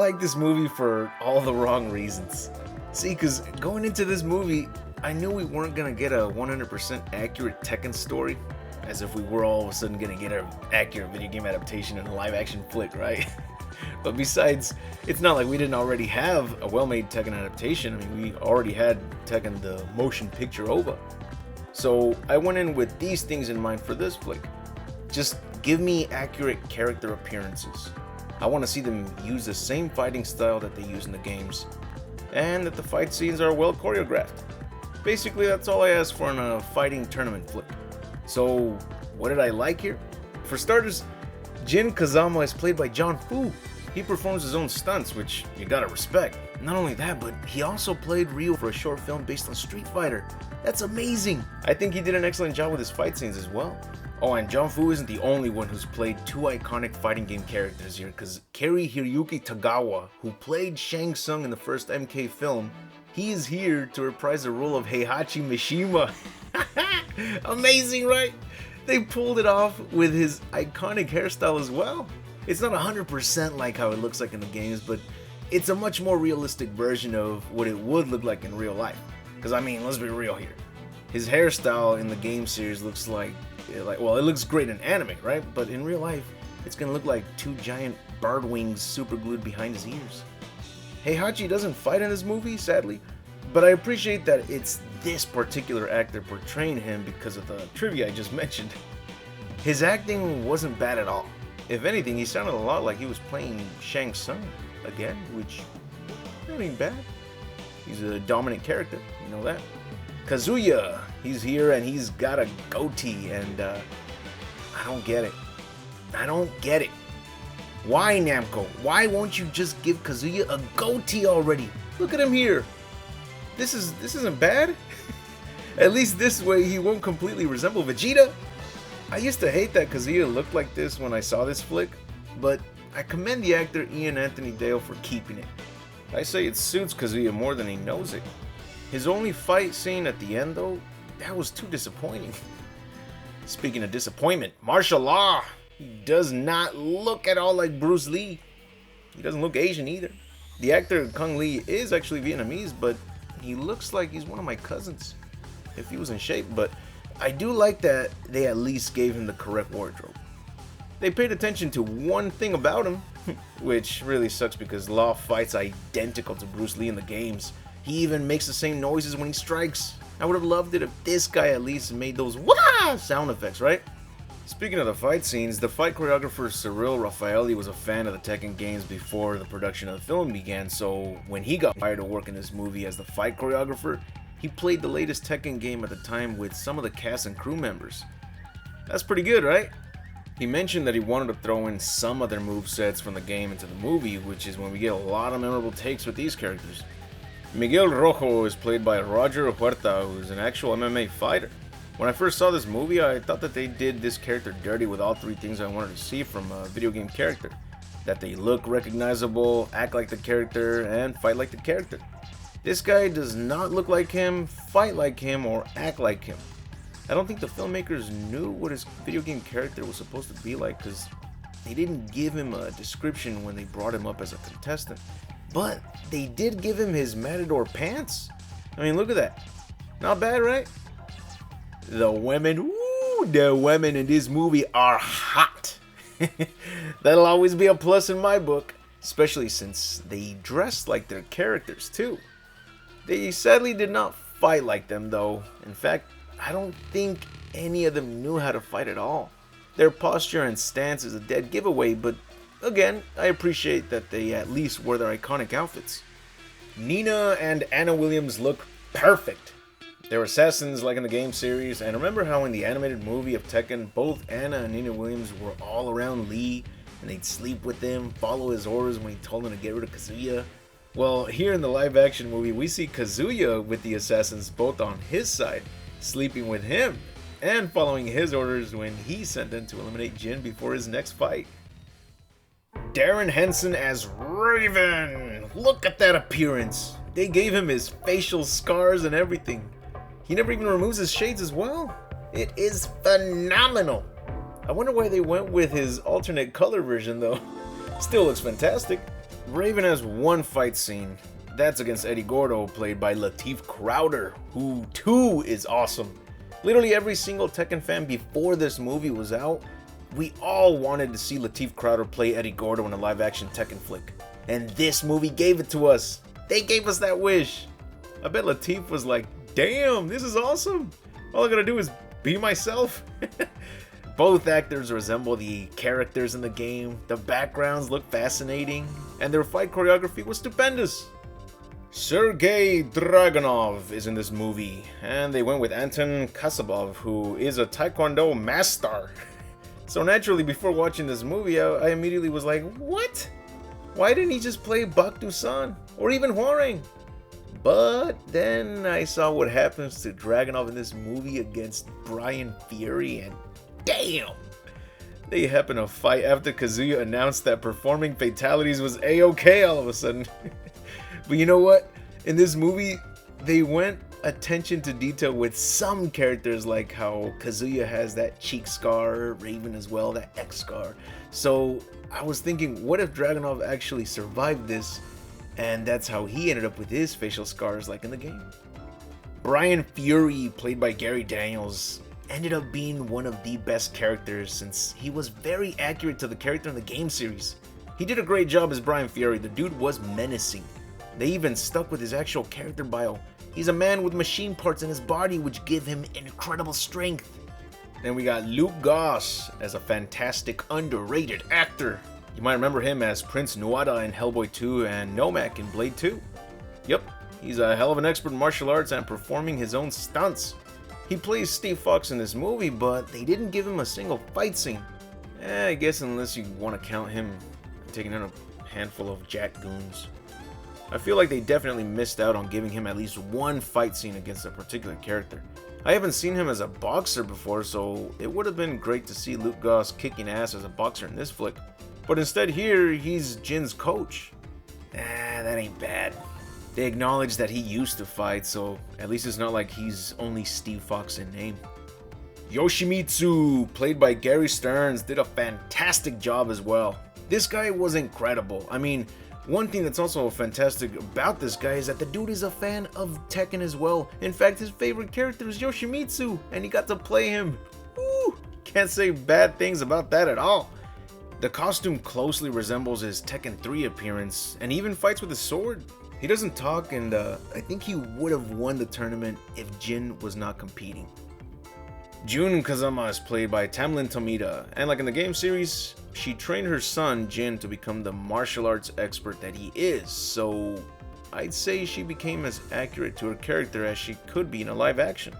like this movie for all the wrong reasons. See, because going into this movie, I knew we weren't going to get a 100% accurate Tekken story, as if we were all of a sudden going to get an accurate video game adaptation in a live action flick, right? But besides, it's not like we didn't already have a well-made Tekken adaptation. I mean, we already had Tekken the motion picture OVA. So I went in with these things in mind for this flick. Just give me accurate character appearances. I want to see them use the same fighting style that they use in the games, and that the fight scenes are well choreographed. Basically, that's all I asked for in a fighting tournament flick. So, what did I like here? For starters, Jin Kazama is played by John Fu. He performs his own stunts, which you gotta respect. Not only that, but he also played Ryu for a short film based on Street Fighter. That's amazing! I think he did an excellent job with his fight scenes as well. Oh, and John Fu isn't the only one who's played two iconic fighting game characters here, because Kari Hiroyuki Tagawa, who played Shang Tsung in the first MK film, he is here to reprise the role of Heihachi Mishima. Amazing, right? They pulled it off with his iconic hairstyle as well. It's not 100% like how it looks like in the games, but it's a much more realistic version of what it would look like in real life. Because I mean, let's be real here. His hairstyle in the game series looks like, well, it looks great in anime, right? But in real life, it's gonna look like two giant bird wings super glued behind his ears. Heihachi doesn't fight in this movie, sadly, but I appreciate that it's this particular actor portraying him because of the trivia I just mentioned. His acting wasn't bad at all. If anything, he sounded a lot like he was playing Shang Tsung again, which ain't bad. He's a dominant character, you know that. Kazuya, he's here and he's got a goatee, and I don't get it. I don't get it. Why, Namco? Why won't you just give Kazuya a goatee already? Look at him here. This isn't bad. At least this way he won't completely resemble Vegeta. I used to hate that Kazuya looked like this when I saw this flick, but I commend the actor Ian Anthony Dale for keeping it. I say it suits Kazuya more than he knows it. His only fight scene at the end, though, that was too disappointing. Speaking of disappointment, martial law. He does not look at all like Bruce Lee. He doesn't look Asian either. The actor Kung Lee is actually Vietnamese, but he looks like he's one of my cousins, if he was in shape. But I do like that they at least gave him the correct wardrobe. They paid attention to one thing about him, which really sucks because Law fights identical to Bruce Lee in the games. He even makes the same noises when he strikes. I would have loved it if this guy at least made those wah sound effects, right? Speaking of the fight scenes, the fight choreographer Cyril Raffaelli was a fan of the Tekken games before the production of the film began, so when he got hired to work in this movie as the fight choreographer, he played the latest Tekken game at the time with some of the cast and crew members. That's pretty good, right? He mentioned that he wanted to throw in some other movesets from the game into the movie, which is when we get a lot of memorable takes with these characters. Miguel Rojo is played by Roger Huerta, who's an actual MMA fighter. When I first saw this movie, I thought that they did this character dirty with all three things I wanted to see from a video game character. That they look recognizable, act like the character, and fight like the character. This guy does not look like him, fight like him, or act like him. I don't think the filmmakers knew what his video game character was supposed to be like, because they didn't give him a description when they brought him up as a contestant. But they did give him his Matador pants. I mean, look at that. Not bad, right? The women in this movie are hot. That'll always be a plus in my book, especially since they dress like their characters too. They sadly did not fight like them though. In fact, I don't think any of them knew how to fight at all. Their posture and stance is a dead giveaway, but again, I appreciate that they at least wore their iconic outfits. Nina and Anna Williams look perfect. They're assassins like in the game series, and remember how in the animated movie of Tekken, both Anna and Nina Williams were all around Lee, and they'd sleep with him, follow his orders when he told them to get rid of Kazuya? Well, here in the live action movie, we see Kazuya with the assassins both on his side, sleeping with him, and following his orders when he sent them to eliminate Jin before his next fight. Darren Henson as Raven! Look at that appearance! They gave him his facial scars and everything. He never even removes his shades as well. It is phenomenal. I wonder why they went with his alternate color version though. Still looks fantastic. Raven has one fight scene. That's against Eddie Gordo, played by Lateef Crowder, who too is awesome. Literally every single Tekken fan before this movie was out, we all wanted to see Lateef Crowder play Eddie Gordo in a live-action Tekken flick. And this movie gave it to us. They gave us that wish. I bet Lateef was like, damn, this is awesome. All I gotta do is be myself. Both actors resemble the characters in the game, the backgrounds look fascinating, and their fight choreography was stupendous. Sergei Dragunov is in this movie, and they went with Anton Kasabov, who is a Taekwondo master. So naturally, before watching this movie, I immediately was like, what? Why didn't he just play Bak Dusan, or even Hwoarang? But then I saw what happens to Dragunov in this movie against Brian Fury, and damn! They happen to fight after Kazuya announced that performing fatalities was A-okay all of a sudden. But you know what? In this movie, they went attention to detail with some characters, like how Kazuya has that cheek scar, Raven as well, that X scar. So I was thinking, what if Dragunov actually survived this, and that's how he ended up with his facial scars like in the game? Brian Fury, played by Gary Daniels, ended up being one of the best characters since he was very accurate to the character in the game series. He did a great job as Brian Fury. The dude was menacing. They even stuck with his actual character bio. He's a man with machine parts in his body which give him incredible strength. Then we got Luke Goss as a fantastic, underrated actor. You might remember him as Prince Nuada in Hellboy 2 and Nomak in Blade 2. Yep, he's a hell of an expert in martial arts and performing his own stunts. He plays Steve Fox in this movie, but they didn't give him a single fight scene. I guess unless you want to count him taking on a handful of Jack goons. I feel like they definitely missed out on giving him at least one fight scene against a particular character. I haven't seen him as a boxer before, so it would have been great to see Luke Goss kicking ass as a boxer in this flick. But instead here, he's Jin's coach. That ain't bad. They acknowledge that he used to fight, so at least it's not like he's only Steve Fox in name. Yoshimitsu, played by Gary Stearns, did a fantastic job as well. This guy was incredible. I mean, one thing that's also fantastic about this guy is that the dude is a fan of Tekken as well. In fact, his favorite character is Yoshimitsu, and he got to play him. Woo! Can't say bad things about that at all. The costume closely resembles his Tekken 3 appearance, and he even fights with a sword. He doesn't talk, and I think he would have won the tournament if Jin was not competing. Jun Kazama is played by Tamlin Tomita, and like in the game series, she trained her son Jin to become the martial arts expert that he is, so I'd say she became as accurate to her character as she could be in a live action.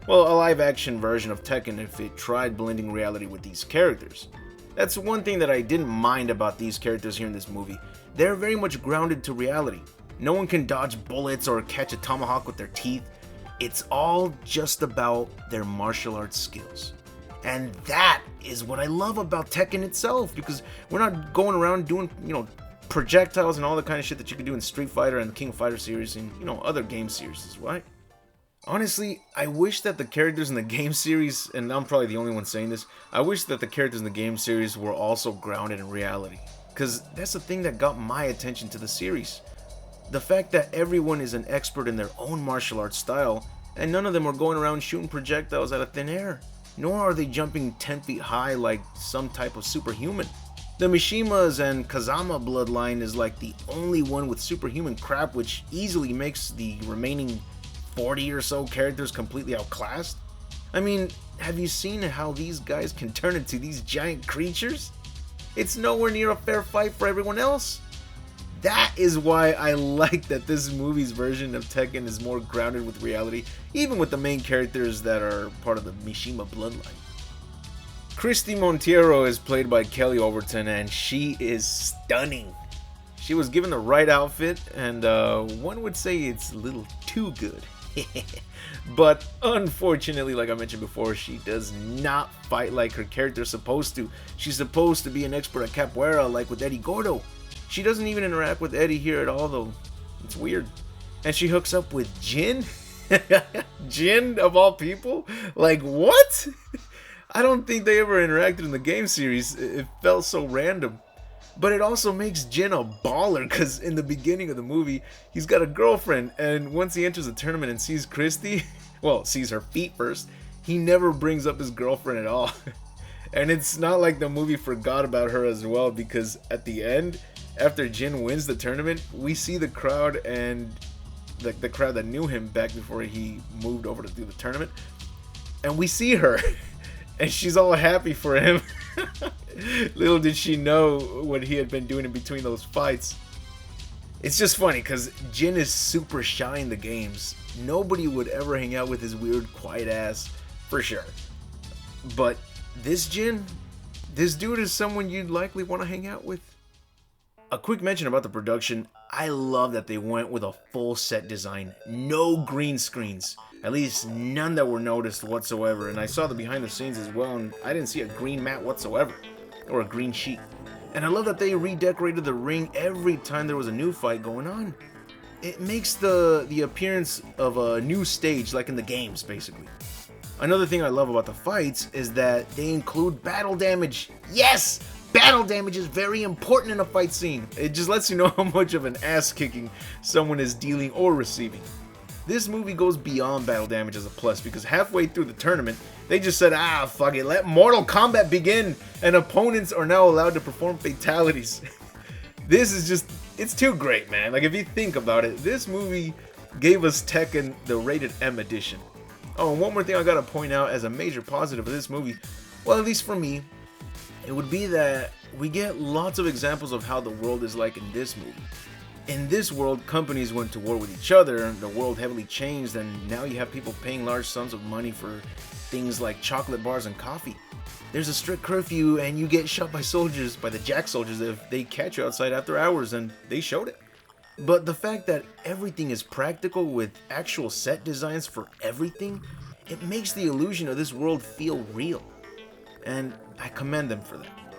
Well, a live action version of Tekken if it tried blending reality with these characters. That's one thing that I didn't mind about these characters here in this movie. They're very much grounded to reality. No one can dodge bullets or catch a tomahawk with their teeth. It's all just about their martial arts skills. And that is what I love about Tekken itself, because we're not going around doing, projectiles and all the kind of shit that you can do in Street Fighter and the King of Fighter series and, other game series, right? Honestly, I wish that the characters in the game series, and I'm probably the only one saying this, I wish that the characters in the game series were also grounded in reality. Because that's the thing that got my attention to the series. The fact that everyone is an expert in their own martial arts style, and none of them are going around shooting projectiles out of thin air. Nor are they jumping 10 feet high like some type of superhuman. The Mishimas and Kazama bloodline is like the only one with superhuman crap, which easily makes the remaining 40 or so characters completely outclassed. I mean, have you seen how these guys can turn into these giant creatures? It's nowhere near a fair fight for everyone else. That is why I like that this movie's version of Tekken is more grounded with reality, even with the main characters that are part of the Mishima bloodline. Christy Monteiro is played by Kelly Overton, and she is stunning. She was given the right outfit, and one would say it's a little too good. But unfortunately, like I mentioned before, she does not fight like her character's supposed to. She's supposed to be an expert at capoeira like with Eddie Gordo. She doesn't even interact with Eddie here at all, though. It's weird. And she hooks up with Jin? Jin, of all people? Like, what? I don't think they ever interacted in the game series. It felt so random. But it also makes Jin a baller, because in the beginning of the movie, he's got a girlfriend, and once he enters the tournament and sees Christy, well, sees her feet first, he never brings up his girlfriend at all. And it's not like the movie forgot about her as well, because at the end, after Jin wins the tournament, we see the crowd, and the crowd that knew him back before he moved over to do the tournament, and we see her, and she's all happy for him. Little did she know what he had been doing in between those fights. It's just funny because Jin is super shy in the games. Nobody would ever hang out with his weird, quiet ass, for sure. But this Jin, this dude is someone you'd likely want to hang out with. A quick mention about the production. I love that they went with a full set design. No green screens. At least none that were noticed whatsoever. And I saw the behind the scenes as well, and I didn't see a green mat whatsoever. Or a green sheet. And I love that they redecorated the ring every time there was a new fight going on. It makes the appearance of a new stage, like in the games, basically. Another thing I love about the fights is that they include battle damage. Yes! Battle damage is very important in a fight scene. It just lets you know how much of an ass kicking someone is dealing or receiving. This movie goes beyond battle damage as a plus, because halfway through the tournament, they just said, fuck it, let Mortal Kombat begin, and opponents are now allowed to perform fatalities. This is just, it's too great, man. Like, if you think about it, this movie gave us Tekken, the rated M edition. Oh, and one more thing I gotta point out as a major positive of this movie, well, at least for me, it would be that we get lots of examples of how the world is like in this movie. In this world, companies went to war with each other, the world heavily changed, and now you have people paying large sums of money for things like chocolate bars and coffee. There's a strict curfew, and you get shot by soldiers, by the Jack soldiers, if they catch you outside after hours, and they showed it. But the fact that everything is practical with actual set designs for everything, it makes the illusion of this world feel real. And I commend them for that.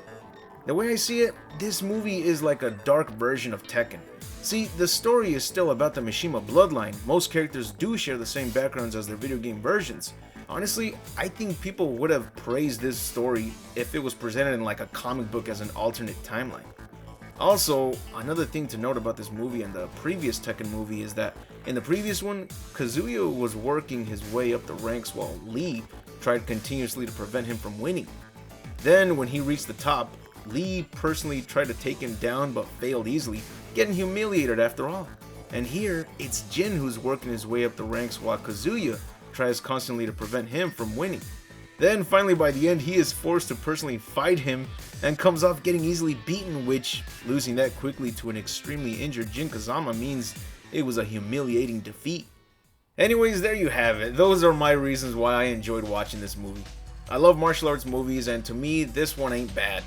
The way I see it, this movie is like a dark version of Tekken. See, the story is still about the Mishima bloodline. Most characters do share the same backgrounds as their video game versions. Honestly, I think people would have praised this story if it was presented in like a comic book as an alternate timeline. Also, another thing to note about this movie and the previous Tekken movie is that in the previous one, Kazuya was working his way up the ranks while Lee tried continuously to prevent him from winning. Then, when he reached the top, Lee personally tried to take him down but failed easily, getting humiliated after all. And here, it's Jin who's working his way up the ranks while Kazuya tries constantly to prevent him from winning. Then finally by the end, he is forced to personally fight him and comes off getting easily beaten, which, losing that quickly to an extremely injured Jin Kazama, means it was a humiliating defeat. Anyways, there you have it. Those are my reasons why I enjoyed watching this movie. I love martial arts movies, and to me, this one ain't bad.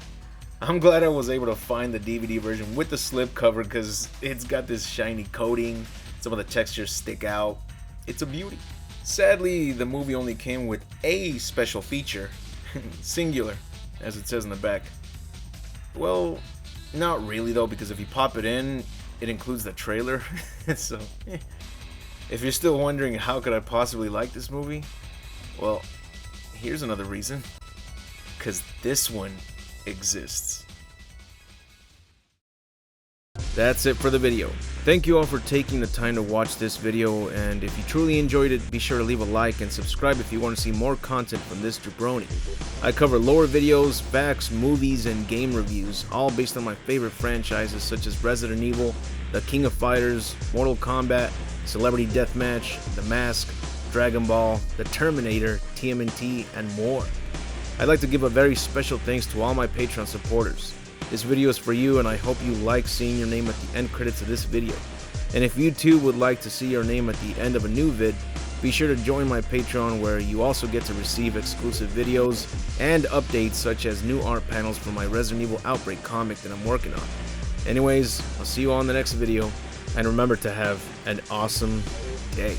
I'm glad I was able to find the DVD version with the slip cover, because it's got this shiny coating, some of the textures stick out. It's a beauty. Sadly, the movie only came with a special feature, singular, as it says in the back. Well, not really though, because if you pop it in, it includes the trailer, so if you're still wondering how could I possibly like this movie, well, here's another reason, because this one exists. That's it for the video. Thank you all for taking the time to watch this video, and if you truly enjoyed it, be sure to leave a like and subscribe if you want to see more content from this jabroni. I cover lore videos, facts, movies, and game reviews, all based on my favorite franchises such as Resident Evil, The King of Fighters, Mortal Kombat, Celebrity Deathmatch, The Mask, Dragon Ball, The Terminator, TMNT, and more. I'd like to give a very special thanks to all my Patreon supporters. This video is for you, and I hope you like seeing your name at the end credits of this video. And if you too would like to see your name at the end of a new vid, be sure to join my Patreon, where you also get to receive exclusive videos and updates such as new art panels for my Resident Evil Outbreak comic that I'm working on. Anyways, I'll see you all in the next video, and remember to have an awesome day.